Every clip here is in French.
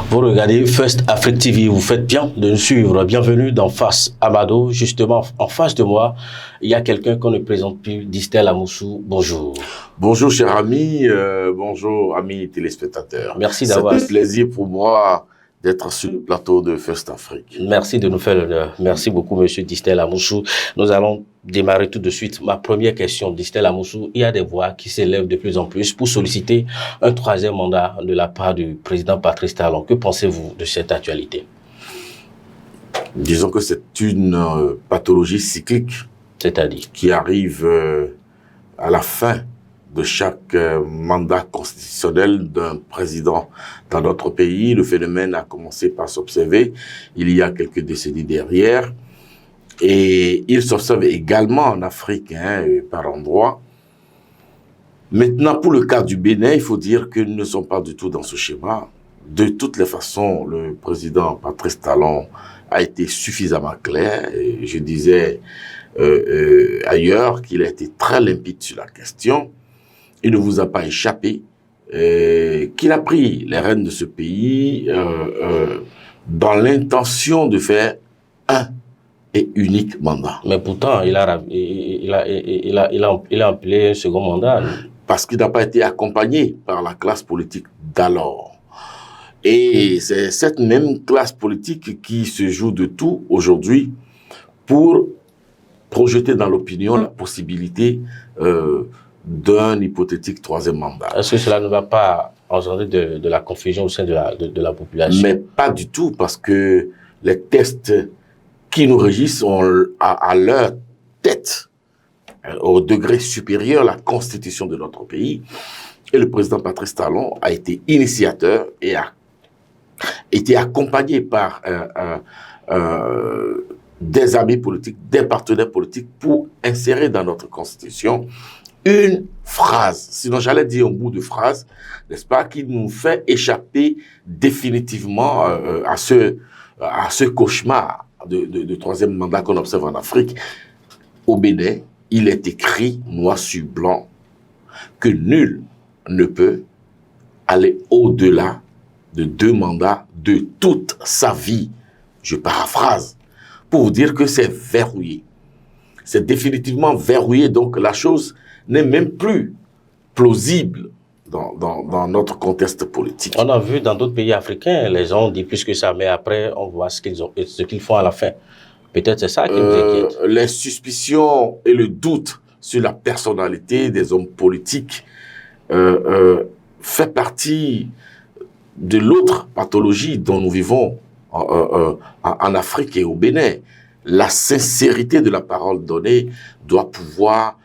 Vous regardez First Afrique TV, vous faites bien de nous suivre. Bienvenue dans Face Amado. Justement, en face de moi, il y a quelqu'un qu'on ne présente plus, Distel Amoussou. Bonjour. Bonjour, cher ami. Bonjour, amis téléspectateurs. Merci d'avoir... C'est un plaisir pour moi d'être sur le plateau de First Afrique. Merci de nous faire l'honneur. Merci beaucoup, monsieur Distel Amoussou. Nous allons démarrer tout de suite. Ma première question, Distel Amoussou, il y a des voix qui s'élèvent de plus en plus pour solliciter un troisième mandat de la part du président Patrice Talon. Que pensez-vous de cette actualité? Disons que c'est une pathologie cyclique. C'est-à-dire qui arrive à la fin de chaque mandat constitutionnel d'un président dans notre pays. Le phénomène a commencé par s'observer il y a quelques décennies derrière. Et il s'observe également en Afrique, par endroits. Maintenant, pour le cas du Bénin, il faut dire que nous ne sommes pas du tout dans ce schéma. De toutes les façons, le président Patrice Talon a été suffisamment clair. Et je disais ailleurs qu'il a été très limpide sur la question. Il ne vous a pas échappé qu'il a pris les rênes de ce pays dans l'intention de faire un et unique mandat. Mais pourtant, il a appelé un second mandat. Parce qu'il n'a pas été accompagné par la classe politique d'alors. Et c'est cette même classe politique qui se joue de tout aujourd'hui pour projeter dans l'opinion la possibilité d'un hypothétique troisième mandat. Est-ce que cela ne va pas engendrer de la confusion au sein de la population? Mais pas du tout, parce que les tests qui nous régissent ont à leur tête, au degré supérieur, la constitution de notre pays. Et le président Patrice Talon a été initiateur et a été accompagné par des amis politiques, des partenaires politiques pour insérer dans notre constitution une phrase, sinon j'allais dire un bout de phrase, n'est-ce pas, qui nous fait échapper définitivement à ce cauchemar de troisième mandat qu'on observe en Afrique. Au Bénin, il est écrit noir sur blanc que nul ne peut aller au-delà de 2 mandats de toute sa vie. Je paraphrase pour vous dire que c'est verrouillé. C'est définitivement verrouillé, donc la chose n'est même plus plausible dans notre contexte politique. On a vu dans d'autres pays africains, les gens ont dit plus que ça, mais après, on voit ce qu'ils font à la fin. Peut-être c'est ça qui nous inquiète. Les suspicions et le doute sur la personnalité des hommes politiques fait partie de l'autre pathologie dont nous vivons en Afrique et au Bénin. La sincérité de la parole donnée doit pouvoir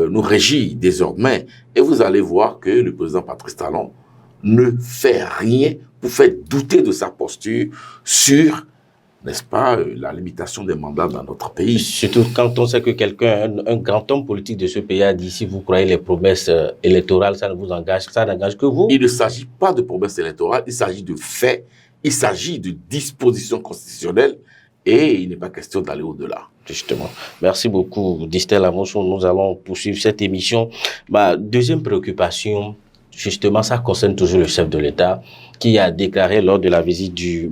nous régir désormais. Et vous allez voir que le président Patrice Talon ne fait rien pour faire douter de sa posture sur, n'est-ce pas, la limitation des mandats dans notre pays. Surtout quand on sait que quelqu'un, un grand homme politique de ce pays a dit, si vous croyez les promesses électorales, ça ne vous engage, ça n'engage que vous. Il ne s'agit pas de promesses électorales, il s'agit de faits, il s'agit de dispositions constitutionnelles et il n'est pas question d'aller au-delà. Justement. Merci beaucoup, Distel Amoussou. Nous allons poursuivre cette émission. Ma deuxième préoccupation, justement, ça concerne toujours le chef de l'État qui a déclaré lors de la visite du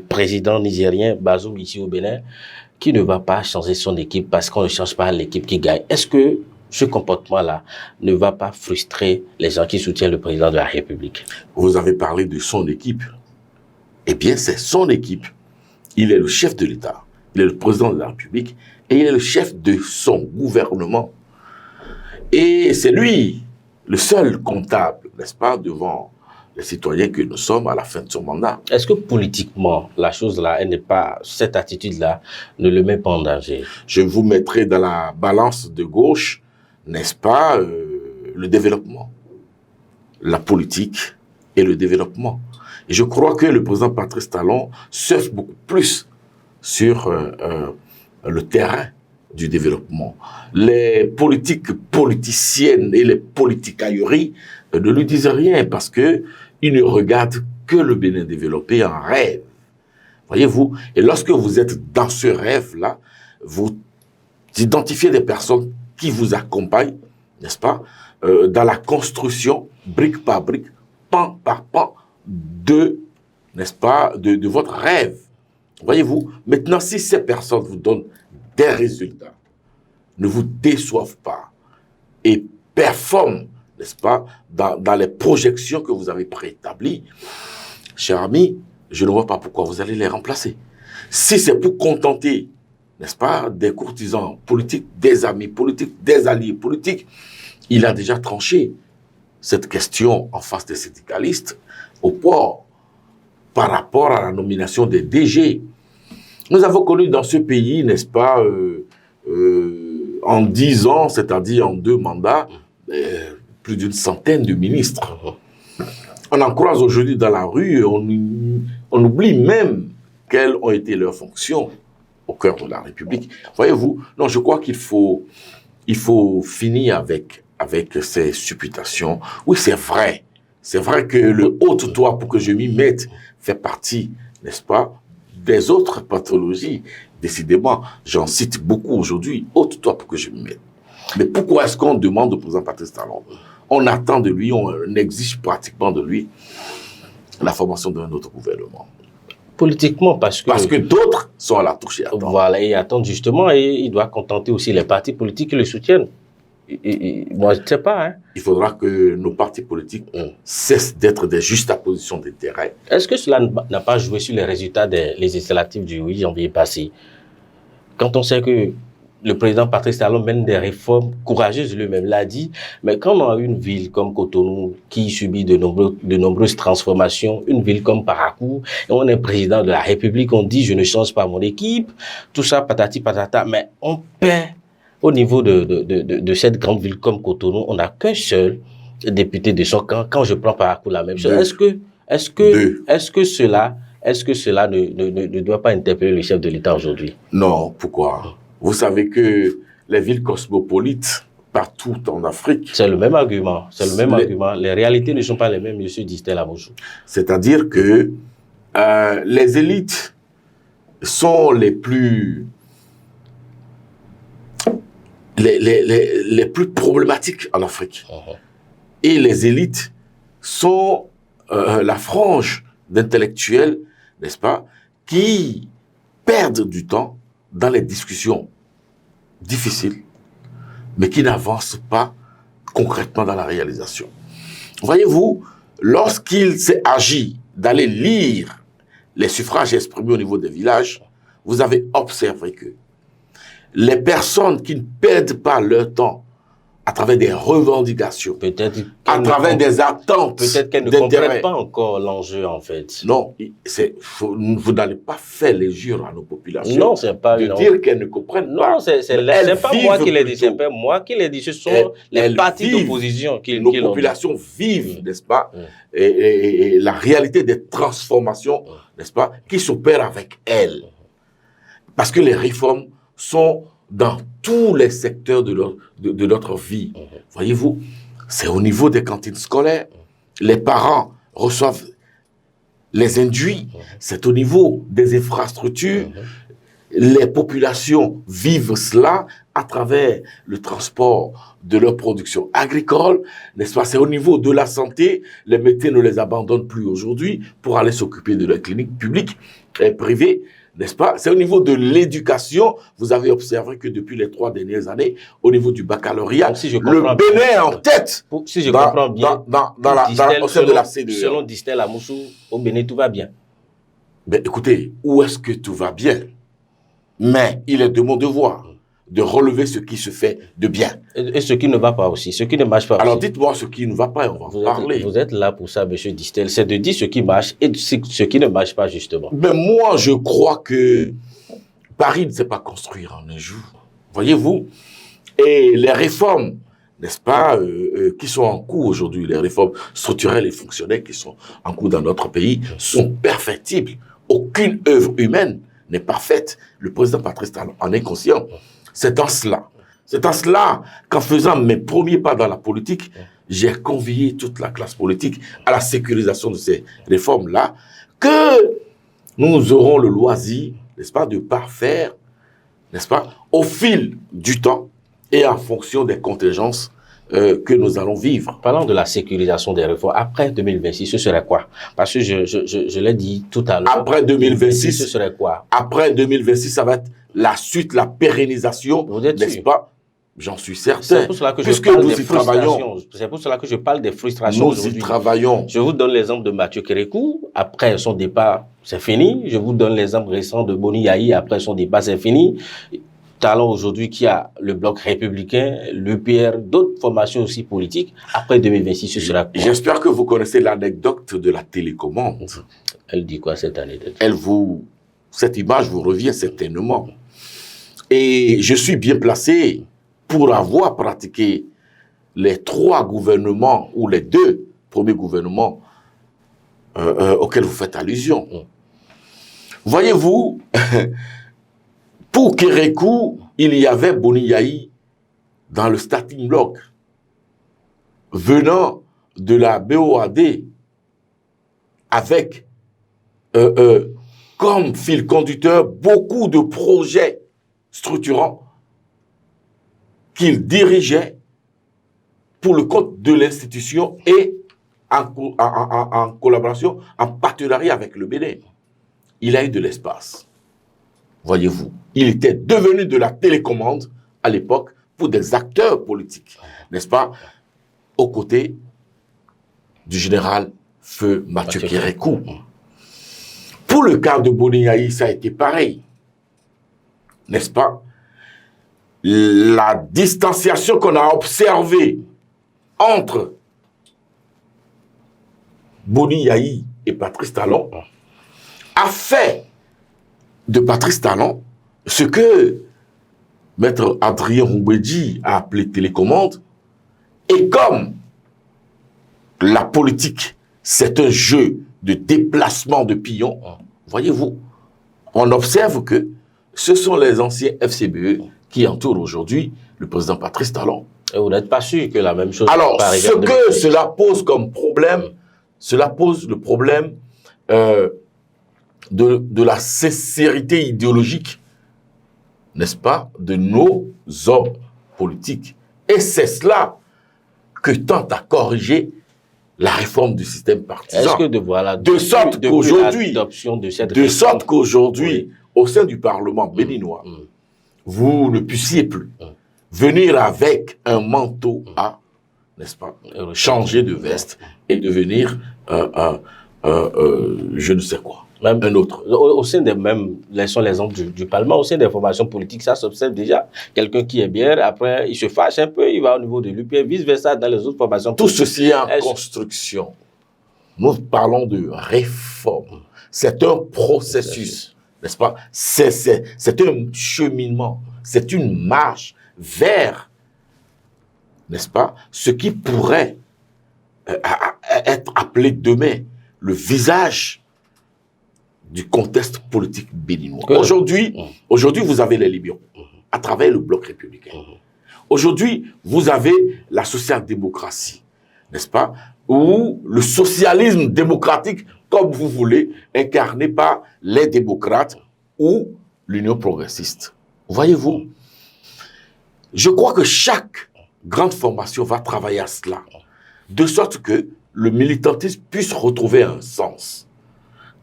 président nigérien Bazoum ici au Bénin qu'il ne va pas changer son équipe parce qu'on ne change pas l'équipe qui gagne. Est-ce que ce comportement-là ne va pas frustrer les gens qui soutiennent le président de la République? Vous avez parlé de son équipe. Eh bien, c'est son équipe. Il est le chef de l'État. Il est le président de la République et il est le chef de son gouvernement. Et c'est lui, le seul comptable, n'est-ce pas, devant les citoyens que nous sommes à la fin de son mandat. Est-ce que politiquement, la chose-là, elle n'est pas, cette attitude-là ne le met pas en danger? Je vous mettrai dans la balance de gauche, n'est-ce pas, le développement, la politique et le développement. Et je crois que le président Patrice Talon surfe beaucoup plus sur le terrain du développement. Les politiciennes et les politicailleries ne lui disent rien parce que ils ne regardent que le Bénin développé en rêve. Voyez-vous? Et lorsque vous êtes dans ce rêve-là, vous identifiez des personnes qui vous accompagnent, n'est-ce pas, dans la construction, brique par brique, pan par pan, de n'est-ce pas, de votre rêve. Voyez-vous, maintenant, si ces personnes vous donnent des résultats, ne vous déçoivent pas et performent, n'est-ce pas, dans les projections que vous avez préétablies, cher ami, je ne vois pas pourquoi vous allez les remplacer. Si c'est pour contenter, n'est-ce pas, des courtisans politiques, des amis politiques, des alliés politiques, il a déjà tranché cette question en face des syndicalistes au port par rapport à la nomination des DG. Nous avons connu dans ce pays, n'est-ce pas, en 10 ans, c'est-à-dire en 2 mandats, plus d'une centaine de ministres. On en croise aujourd'hui dans la rue, on oublie même quelles ont été leurs fonctions au cœur de la République. Voyez-vous, non, je crois qu'il faut finir avec ces supputations. Oui, c'est vrai que le haut-toit, pour que je m'y mette, fait partie, n'est-ce pas, des autres pathologies. Décidément, j'en cite beaucoup aujourd'hui, haut-toit pour que je m'y mette. Mais pourquoi est-ce qu'on demande au président Patrice Talon? On attend de lui, on exige pratiquement de lui la formation d'un autre gouvernement. Politiquement, parce que d'autres sont à la touche et attendent. Voilà, et attendent justement, et il doit contenter aussi les partis politiques qui le soutiennent. Moi, je ne sais pas. Hein. Il faudra que nos partis politiques cessent d'être des juxtapositions d'intérêts. Est-ce que cela n'a pas joué sur les résultats des législatives du 8 janvier passé? Quand on sait que le président Patrice Talon mène des réformes courageuses, lui-même l'a dit, mais quand on a une ville comme Cotonou qui subit de nombreuses transformations, une ville comme Parakou, et on est président de la République, on dit je ne change pas mon équipe, tout ça patati patata, mais on perd au niveau de cette grande ville comme Cotonou, on n'a qu'un seul député de son camp. Quand je prends Parakou, la même chose. Est-ce que cela ne doit pas interpeller le chef de l'État aujourd'hui? Non, pourquoi? Vous savez que les villes cosmopolites, partout en Afrique... C'est le même argument. C'est le même argument. Les réalités ne sont pas les mêmes, M. Distel Amosou. C'est-à-dire que les élites sont les plus problématiques en Afrique. Et les élites sont la frange d'intellectuels, n'est-ce pas, qui perdent du temps dans les discussions difficiles, mais qui n'avancent pas concrètement dans la réalisation. Voyez-vous, lorsqu'il s'est agi d'aller lire les suffrages exprimés au niveau des villages, vous avez observé que les personnes qui ne perdent pas leur temps à travers des revendications, à travers des attentes, peut-être qu'elles ne comprennent pas encore l'enjeu en fait. Non, vous n'allez pas faire l'injure à nos populations. Non, c'est pas de dire qu'elles ne comprennent pas. Non, c'est pas moi qui l'ai dit, c'est pas moi qui l'ai dit. Ce sont les partis d'opposition qui l'ont dit. Nos populations vivent, n'est-ce pas, et la réalité des transformations, n'est-ce pas, qui s'opèrent avec elles. Parce que les réformes sont dans tous les secteurs de notre vie. Voyez-vous, c'est au niveau des cantines scolaires. Les parents reçoivent les induits. C'est au niveau des infrastructures. Les populations vivent cela à travers le transport de leur production agricole, n'est-ce pas? C'est au niveau de la santé. Les médecins ne les abandonnent plus aujourd'hui pour aller s'occuper de leurs cliniques publiques et privées. N'est-ce pas? C'est au niveau de l'éducation. Vous avez observé que depuis les 3 dernières années, au niveau du baccalauréat, si le Bénin est en tête. Si je comprends bien, au sein de la CDE. Selon Distel Amosou, au Bénin, tout va bien. Ben, écoutez, où est-ce que tout va bien? Mais il est de mon devoir de relever ce qui se fait de bien. Et ce qui ne va pas aussi, ce qui ne marche pas. Alors dites-moi ce qui ne va pas et on va en parler. Vous êtes là pour ça, M. Distel, c'est de dire ce qui marche et ce qui ne marche pas, justement. Mais moi, je crois que Paris ne sait pas construire en un jour. Voyez-vous? Et les réformes, n'est-ce pas, qui sont en cours aujourd'hui, les réformes structurelles et fonctionnelles qui sont en cours dans notre pays, sont perfectibles. Aucune œuvre humaine n'est parfaite. Le président Patrice Talon en est conscient. C'est en cela qu'en faisant mes premiers pas dans la politique, j'ai convié toute la classe politique à la sécurisation de ces réformes-là, que nous aurons le loisir, n'est-ce pas, de parfaire, n'est-ce pas, au fil du temps et en fonction des contingences que nous allons vivre. Parlant de la sécurisation des réformes, après 2026, ce serait quoi? Parce que je l'ai dit tout à l'heure. Après 2026, ce serait quoi? Après 2026, ça va être la suite, la pérennisation, n'est-ce pas? J'en suis certain. C'est pour cela que puisque je parle nous des y travaillons. C'est pour cela que je parle des frustrations Nous y travaillons. Je vous donne l'exemple de Mathieu Kérékou. Après son départ, c'est fini. Je vous donne l'exemple récent de Boni Yahi. Après son départ, c'est fini. Talon aujourd'hui qui a le bloc républicain, l'UPR, d'autres formations aussi politiques. Après 2026, ce sera quoi? J'espère que vous connaissez l'anecdote de la télécommande. Elle dit quoi cette anecdote? Cette image vous revient certainement. Et je suis bien placé pour avoir pratiqué les 3 gouvernements ou les 2 premiers gouvernements auxquels vous faites allusion. Voyez-vous, pour Kérékou, il y avait Boni Yahi dans le starting block, venant de la BOAD, avec comme fil conducteur beaucoup de projets structurants qu'il dirigeait pour le compte de l'institution et en collaboration, en partenariat avec le Bénin. Il a eu de l'espace. Voyez-vous, il était devenu de la télécommande à l'époque pour des acteurs politiques, n'est-ce pas, aux côtés du général Feu Mathieu Kérékou. Pour le cas de Boni Yahi, ça a été pareil, n'est-ce pas? La distanciation qu'on a observée entre Boni Yahi et Patrice Talon a fait de Patrice Talon ce que Maître Adrien Roubedji a appelé télécommande. Et comme la politique, c'est un jeu de déplacement de pions, voyez-vous, on observe que ce sont les anciens FCBE qui entourent aujourd'hui le président Patrice Talon. Et vous n'êtes pas sûr que la même chose... Alors, ce que cela pose comme problème, cela pose le problème de la sincérité idéologique, n'est-ce pas, de nos hommes politiques. Et c'est cela que tente à corriger la réforme du système partisan. Est-ce que de sorte qu'aujourd'hui, au sein du Parlement béninois, vous ne puissiez plus venir avec un manteau à, n'est-ce pas, changer de veste et devenir je ne sais quoi. Même un autre. Au sein des mêmes, laissons l'exemple du Parlement, au sein des formations politiques, ça s'observe déjà. Quelqu'un qui est bien, après, il se fâche un peu, il va au niveau de l'UPR, vice-versa dans les autres formations politiques. Tout ceci est en construction. Nous parlons de réforme. C'est un processus, n'est-ce pas? C'est un cheminement, c'est une marche vers, n'est-ce pas, ce qui pourrait être appelé demain le visage du contexte politique béninois. Aujourd'hui, vous avez les libéraux à travers le bloc républicain. Aujourd'hui, vous avez la social-démocratie, n'est-ce pas, ou le socialisme démocratique, comme vous voulez, incarné par les démocrates ou l'Union progressiste. Voyez-vous, je crois que chaque grande formation va travailler à cela, de sorte que le militantisme puisse retrouver un sens.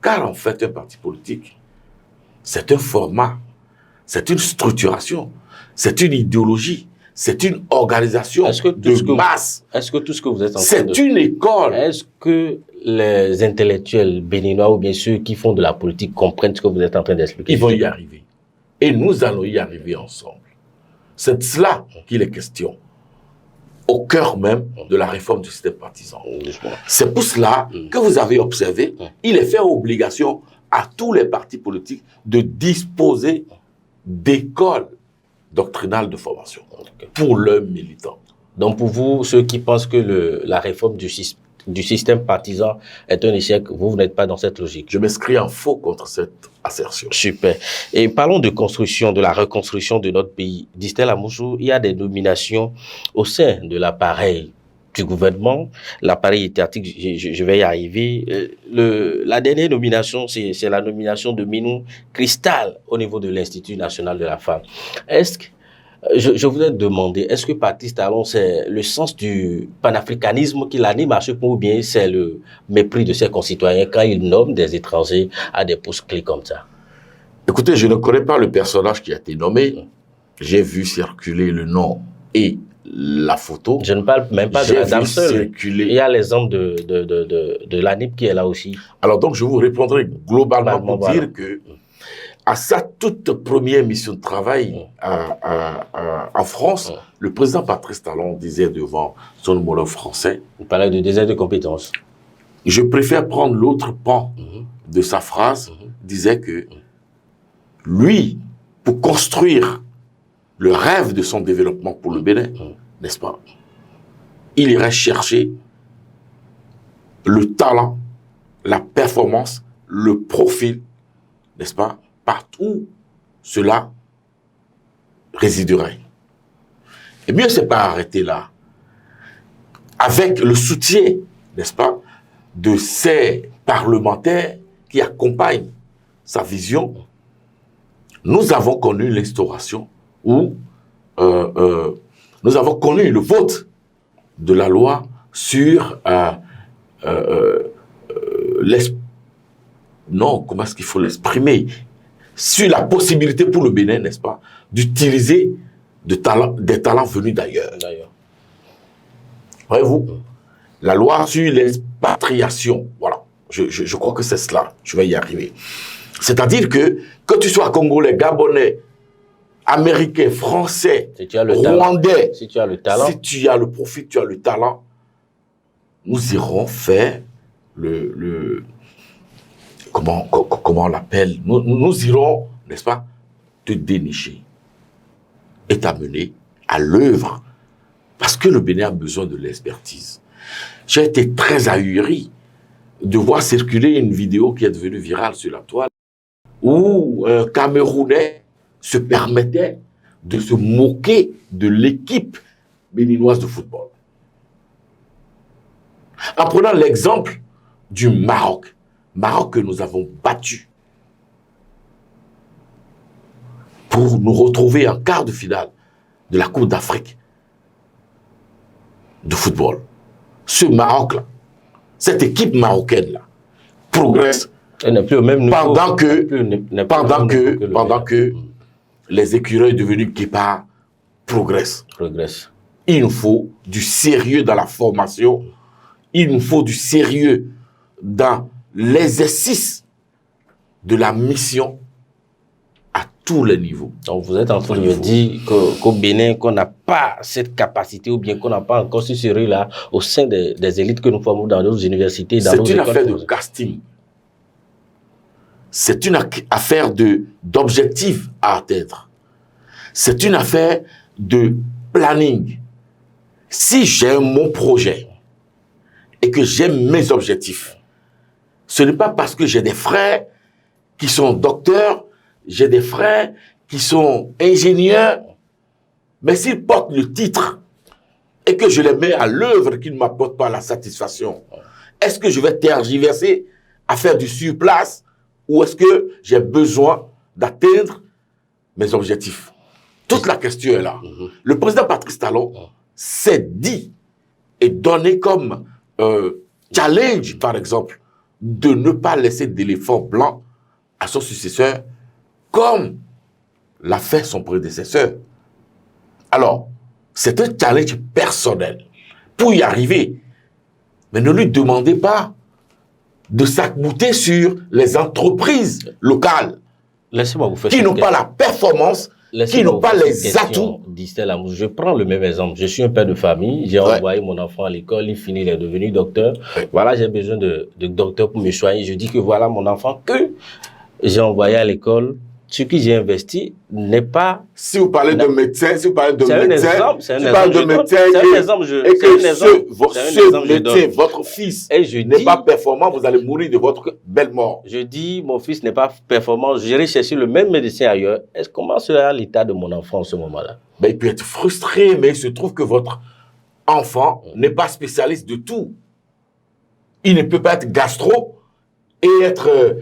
Car en fait, un parti politique, c'est un format, c'est une structuration, c'est une idéologie, c'est une organisation de masse. Est-ce que tout ce que vous êtes en train de... C'est une école. Est-ce que les intellectuels béninois ou bien ceux qui font de la politique comprennent ce que vous êtes en train d'expliquer? Ils vont y arriver. Et nous allons y arriver ensemble. C'est de cela qu'il est question. Au cœur même de la réforme du système partisan. C'est pour cela que vous avez observé, il est fait obligation à tous les partis politiques de disposer d'écoles doctrinales de formation pour leurs militants. Donc pour vous, ceux qui pensent que la réforme du système partisan est un échec, vous n'êtes pas dans cette logique. Je m'inscris en faux contre cette assertion. Super. Et parlons de construction, de la reconstruction de notre pays. Distel Amouchou, il y a des nominations au sein de l'appareil du gouvernement, l'appareil étatique, je vais y arriver. La dernière nomination, c'est la nomination de Minou Cristal au niveau de l'Institut national de la femme. Est-ce que Je voulais te demander, est-ce que Patrice Talon, c'est le sens du panafricanisme qui l'anime à ce point ou bien c'est le mépris de ses concitoyens quand il nomme des étrangers à des postes clés comme ça? Écoutez, je ne connais pas le personnage qui a été nommé. J'ai vu circuler le nom et la photo. Je ne parle même pas de la dame seule. Circuler. Il y a l'exemple de l'ANIP qui est là aussi. Alors donc, je vous répondrai globalement pour dire que à sa toute première mission de travail en France, le président Patrice Talon disait devant son homologue français... Il parlait de désert de compétences. Je préfère prendre l'autre pan de sa phrase, disait que lui, pour construire le rêve de son développement pour le Bénin, n'est-ce pas, il irait chercher le talent, la performance, le profil, n'est-ce pas, partout cela résiderait. Et mieux, c'est pas arrêter là. Avec le soutien, n'est-ce pas, de ces parlementaires qui accompagnent sa vision, nous avons connu l'instauration où nous avons connu le vote de la loi sur comment est-ce qu'il faut l'exprimer, sur la possibilité pour le Bénin, n'est-ce pas, d'utiliser des talents venus d'ailleurs. Voyez-vous, la loi sur l'expatriation, voilà, je crois que c'est cela, je vais y arriver. C'est-à-dire que tu sois Congolais, Gabonais, Américain, Français, Rwandais, si tu as le talent, si tu as le profit, tu as le talent, nous irons faire comment on l'appelle, nous irons, n'est-ce pas, te dénicher et t'amener à l'œuvre. Parce que le Bénin a besoin de l'expertise. J'ai été très ahuri de voir circuler une vidéo qui est devenue virale sur la toile où un Camerounais se permettait de se moquer de l'équipe béninoise de football. En prenant l'exemple du Maroc que nous avons battu pour nous retrouver en quart de finale de la Coupe d'Afrique de football. Ce Maroc-là, cette équipe marocaine-là, progresse plus au même niveau, pendant que les écureuils devenus guépards progressent. Il nous faut du sérieux dans la formation, il nous faut du sérieux dans l'exercice de la mission à tous les niveaux. Donc vous êtes en train de me dire qu'au Bénin, qu'on n'a pas cette capacité ou bien qu'on n'a pas encore ce sérieux-là au sein des élites que nous formons dans nos universités, dans nos écoles. C'est une affaire de casting. C'est une affaire d'objectifs à atteindre. C'est une affaire de planning. Si j'ai mon projet et que j'ai mes objectifs, ce n'est pas parce que j'ai des frères qui sont docteurs, j'ai des frères qui sont ingénieurs, mais s'ils portent le titre et que je les mets à l'œuvre qui ne m'apportent pas la satisfaction, est-ce que je vais tergiverser à faire du surplace ou est-ce que j'ai besoin d'atteindre mes objectifs? Toute la question est là. Le président Patrice Talon s'est dit et donné comme challenge, par exemple, de ne pas laisser d'éléphant blanc à son successeur comme l'a fait son prédécesseur. Alors, c'est un challenge personnel pour y arriver. Mais ne lui demandez pas de s'accouter sur les entreprises locales qui n'ont pas la performance, qui n'ont pas les atouts. Je prends le même exemple. Je suis un père de famille, j'ai envoyé mon enfant à l'école, il finit, il est devenu docteur. Voilà, j'ai besoin de docteur pour me soigner. Je dis que voilà mon enfant que j'ai envoyé à l'école, ce que j'ai investi n'est pas... Si vous parlez de médecin, si vous parlez de médecin, c'est un exemple, et que ce médecin, votre fils, n'est pas performant, vous allez mourir de votre belle mort. Je dis, mon fils n'est pas performant, j'irai chercher le même médecin ailleurs. Comment sera l'état de mon enfant en ce moment-là? Ben, il peut être frustré, mais il se trouve que votre enfant n'est pas spécialiste de tout. Il ne peut pas être gastro et être,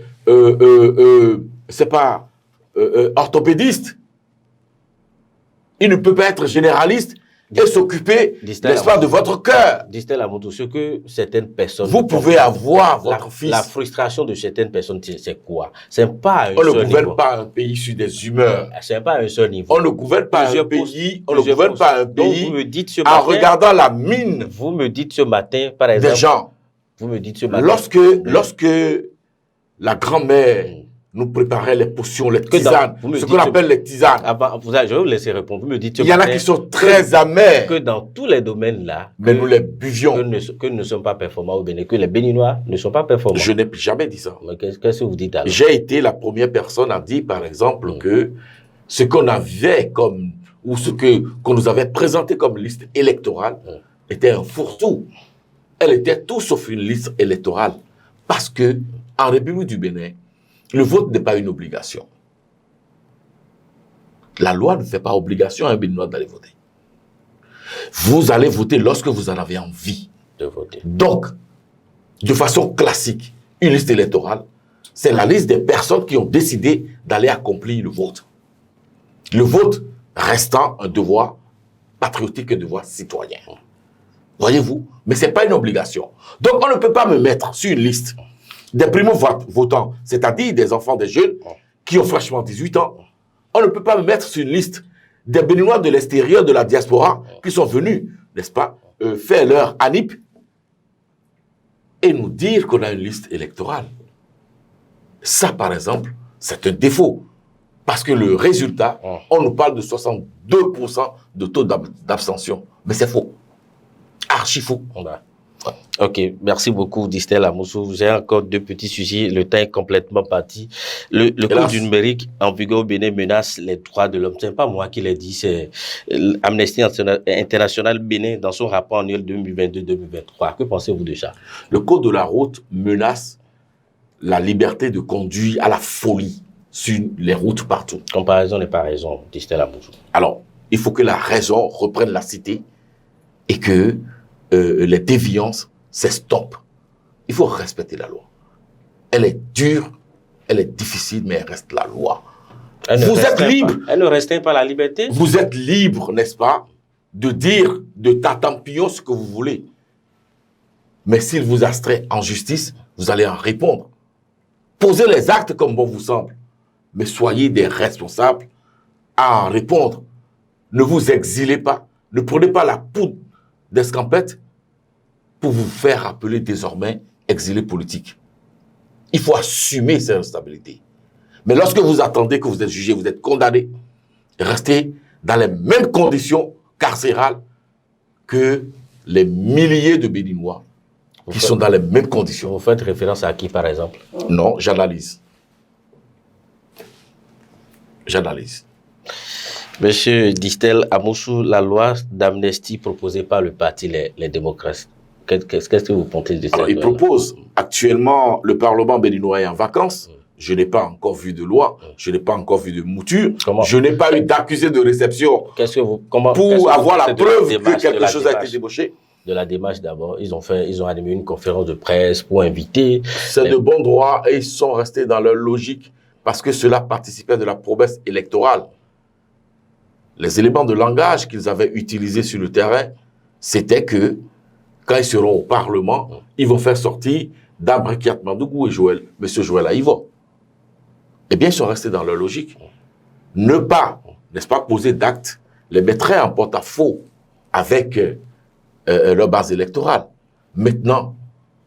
c'est pas... orthopédiste. Il ne peut pas être généraliste et s'occuper, n'est-ce pas, de votre cœur. Distel Amoudou, ce que certaines personnes... Vous pouvez avoir votre fils. La frustration de certaines personnes, c'est quoi? C'est pas un on seul ne gouverne niveau. pas un pays sur des humeurs. C'est pas un seul niveau. On ne gouverne pas un pays, on ne gouverne pas un pays vous me dites ce en matin, regardant la mine vous me dites ce matin, par exemple... des gens. Vous me dites ce matin... Lorsque la grand-mère nous préparait les potions, les tisanes, ce qu'on appelle les tisanes. Je vais vous laisser répondre. Vous me dites il y en a qui sont très amers. Que dans tous les domaines là, mais nous les buvions. Que nous ne sommes pas performants au Bénin, que les Béninois ne sont pas performants. Je n'ai jamais dit ça. Qu'est-ce que vous dites alors? J'ai été la première personne à dire, par exemple, que ce qu'on avait comme, ou ce qu'on nous avait présenté comme liste électorale était un fourre-tout. Elle était tout sauf une liste électorale. Parce que, en République du Bénin, le vote n'est pas une obligation. La loi ne fait pas obligation à un Béninois d'aller voter. Vous allez voter lorsque vous en avez envie de voter. Donc, de façon classique, une liste électorale, c'est la liste des personnes qui ont décidé d'aller accomplir le vote. Le vote restant un devoir patriotique, un devoir citoyen. Voyez-vous? Mais ce n'est pas une obligation. Donc, on ne peut pas me mettre sur une liste des primo-votants, c'est-à-dire des enfants, des jeunes, qui ont franchement 18 ans. On ne peut pas me mettre sur une liste des Béninois de l'extérieur, de la diaspora, qui sont venus, n'est-ce pas, faire leur ANIP, et nous dire qu'on a une liste électorale. Ça, par exemple, c'est un défaut. Parce que le résultat, on nous parle de 62% de taux d'abstention. Mais c'est faux. Archi faux. Ok, merci beaucoup, Distel Amoussou. J'ai encore deux petits sujets. Le temps est complètement parti. Le code du numérique en vigueur au Bénin menace les droits de l'homme. Ce n'est pas moi qui l'ai dit, c'est Amnesty International Bénin dans son rapport annuel 2022-2023. Que pensez-vous de ça? Le code de la route menace la liberté de conduire à la folie sur les routes partout. Comparaison n'est pas raison, Distel Amoussou. Alors, il faut que la raison reprenne la cité et que les déviances s'estompent. Il faut respecter la loi. Elle est dure, elle est difficile, mais elle reste la loi. Vous êtes libre. Elle ne restreint pas la liberté. Vous êtes libre, n'est-ce pas, de dire de tatampillon ce que vous voulez. Mais s'il vous astreint en justice, vous allez en répondre. Posez les actes comme bon vous semble. Mais soyez des responsables à en répondre. Ne vous exilez pas. Ne prenez pas la poudre d'escampette pour vous faire appeler désormais exilé politique. Il faut assumer ces responsabilités. Mais lorsque vous attendez que vous êtes jugé, vous êtes condamné, restez dans les mêmes conditions carcérales que les milliers de Béninois qui sont dans les mêmes conditions. Vous faites référence à qui, par exemple? Non, j'analyse. J'analyse. Monsieur Distel Amoussou, la loi d'amnistie proposée par le parti Les démocrates, qu'est-ce que vous pensez de ça? Il propose, actuellement, le Parlement béninois est en vacances. Je n'ai pas encore vu de loi, je n'ai pas encore vu de mouture, je n'ai pas eu d'accusé de réception pour avoir la preuve que quelque chose a été débauché. De la démarche d'abord, ils ont animé une conférence de presse pour inviter. C'est de bon droit et ils sont restés dans leur logique parce que cela participait de la promesse électorale. Les éléments de langage qu'ils avaient utilisés sur le terrain, c'était que quand ils seront au Parlement, ils vont faire sortir Dabrikiat Mandougou et M. Joël Aïvo. Eh bien, ils sont restés dans leur logique. Ne pas, n'est-ce pas, poser d'actes, les mettrait en porte-à-faux avec leur base électorale. Maintenant,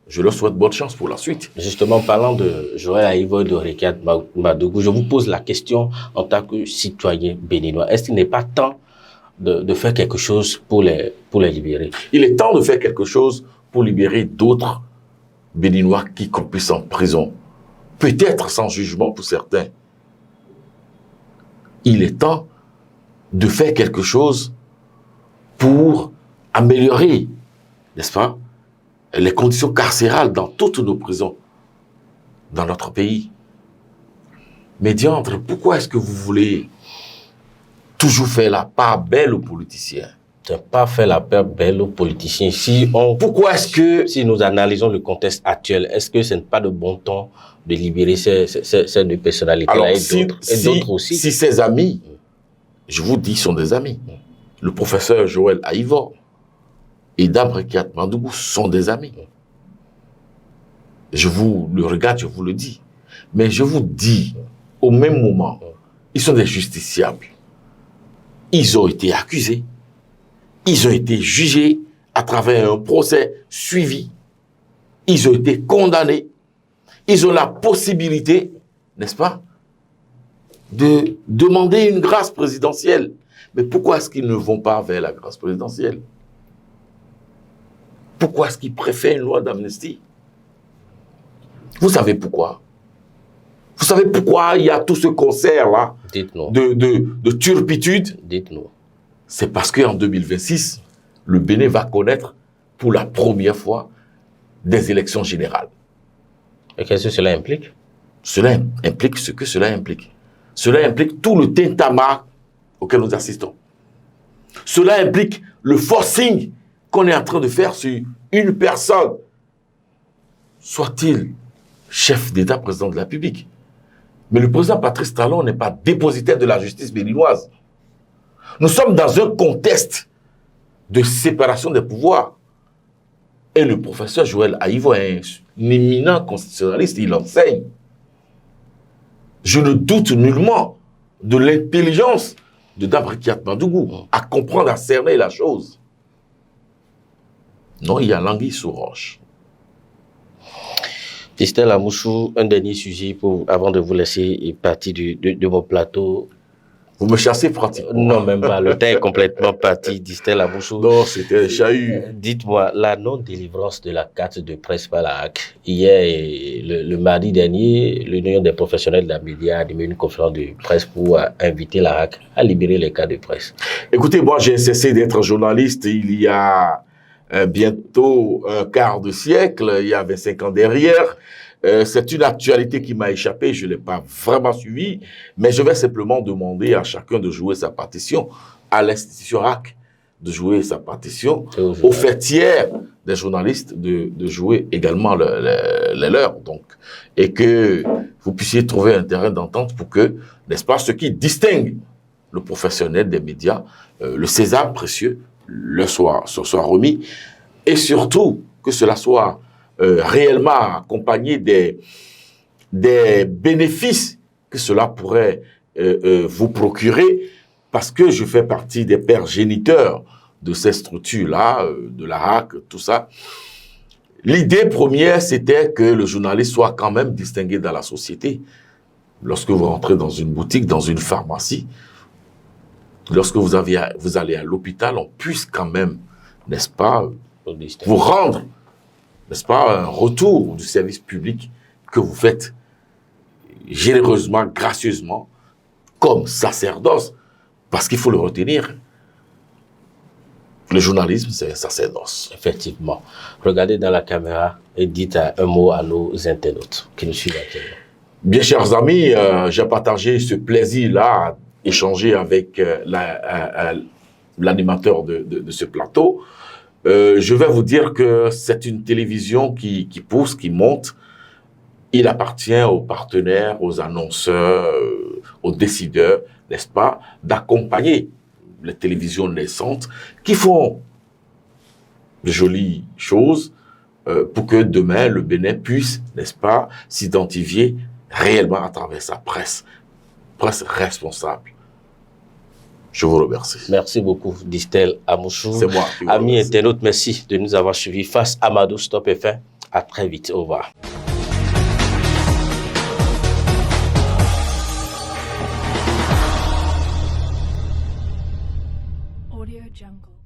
je leur souhaite bonne chance pour la suite. Justement, parlant de Joël Aïvo et de Rikiat Madougou, je vous pose la question en tant que citoyen béninois. Est-ce qu'il n'est pas temps de faire quelque chose pour les libérer? Il est temps de faire quelque chose pour libérer d'autres Béninois qui croupissent en prison. Peut-être sans jugement pour certains. Il est temps de faire quelque chose pour améliorer, n'est-ce pas, les conditions carcérales dans toutes nos prisons, dans notre pays. Mais diantre, pourquoi est-ce que vous voulez toujours faire la part belle aux politiciens? C'est pas faire la part belle aux politiciens. Pourquoi est-ce que... Si nous analysons le contexte actuel, est-ce que ce n'est pas de bon temps de libérer ces deux personnalités-là et d'autres aussi? Si ses amis, je vous dis, sont des amis. Le professeur Joël Aïvo et Dame Rekiat Mandougou sont des amis. Je vous le regarde, je vous le dis. Mais je vous dis, au même moment, ils sont des justiciables. Ils ont été accusés. Ils ont été jugés à travers un procès suivi. Ils ont été condamnés. Ils ont la possibilité, n'est-ce pas, de demander une grâce présidentielle. Mais pourquoi est-ce qu'ils ne vont pas vers la grâce présidentielle? Pourquoi est-ce qu'ils préfèrent une loi d'amnistie? Vous savez pourquoi? Vous savez pourquoi il y a tout ce concert-là de turpitude? Dites-nous. C'est parce qu'en 2026, le Bénin va connaître pour la première fois des élections générales. Et qu'est-ce que cela implique? Cela implique ce que cela implique. Cela implique tout le tintamarre auquel nous assistons. Cela implique le forcing qu'on est en train de faire sur une personne, soit-il chef d'État, président de la République. Mais le président Patrice Talon n'est pas dépositaire de la justice béninoise. Nous sommes dans un contexte de séparation des pouvoirs. Et le professeur Joël Aïvo est un éminent constitutionnaliste, il enseigne. Je ne doute nullement de l'intelligence de Dame Rekiat Mandougou à comprendre, à cerner la chose. Non, il y a l'anguille sous roche. Distel Amouchou, un dernier sujet avant de vous laisser partir de mon plateau. Vous me chassez pratiquement. Non, même pas. Le temps est complètement parti, Distel Amouchou. Non, c'était un chahut. Dites-moi, la non-délivrance de la carte de presse par la HAC. Hier, le mardi dernier, l'Union des professionnels de la média a animé une conférence de presse pour inviter la HAC à libérer les cartes de presse. Écoutez, moi, j'ai cessé d'être journaliste il y a bientôt un quart de siècle, il y a 25 ans derrière. C'est une actualité qui m'a échappé, je ne l'ai pas vraiment suivi, mais je vais simplement demander à chacun de jouer sa partition, à l'institution HAC de jouer sa partition, aux fêtières des journalistes de jouer également les leurs. Donc, et que vous puissiez trouver un terrain d'entente pour que, n'est-ce pas, ce qui distingue le professionnel des médias, le sésame précieux, se soit remis, et surtout que cela soit réellement accompagné des bénéfices que cela pourrait vous procurer, parce que je fais partie des pères géniteurs de ces structures-là, de la HAC, tout ça. L'idée première, c'était que le journaliste soit quand même distingué dans la société. Lorsque vous rentrez dans une boutique, dans une pharmacie, lorsque vous allez à l'hôpital, on puisse quand même, n'est-ce pas, vous rendre, n'est-ce pas, un retour du service public que vous faites généreusement, gracieusement, comme sacerdoce, parce qu'il faut le retenir. Le journalisme, c'est un sacerdoce. Effectivement. Regardez dans la caméra et dites un mot à nos internautes qui nous suivent actuellement. Bien, chers amis, j'ai partagé ce plaisir-là à échanger avec l'animateur de ce plateau. Je vais vous dire que c'est une télévision qui pousse, qui monte. Il appartient aux partenaires, aux annonceurs, aux décideurs, n'est-ce pas, d'accompagner les télévisions naissantes qui font de jolies choses pour que demain, le Bénin puisse, n'est-ce pas, s'identifier réellement à travers sa presse responsable. Je vous remercie. Merci beaucoup, Distel Amouchou. C'est moi. Amis internautes, merci de nous avoir suivis. Face Amadou Stop F1. À très vite. Au revoir. Audio Jungle.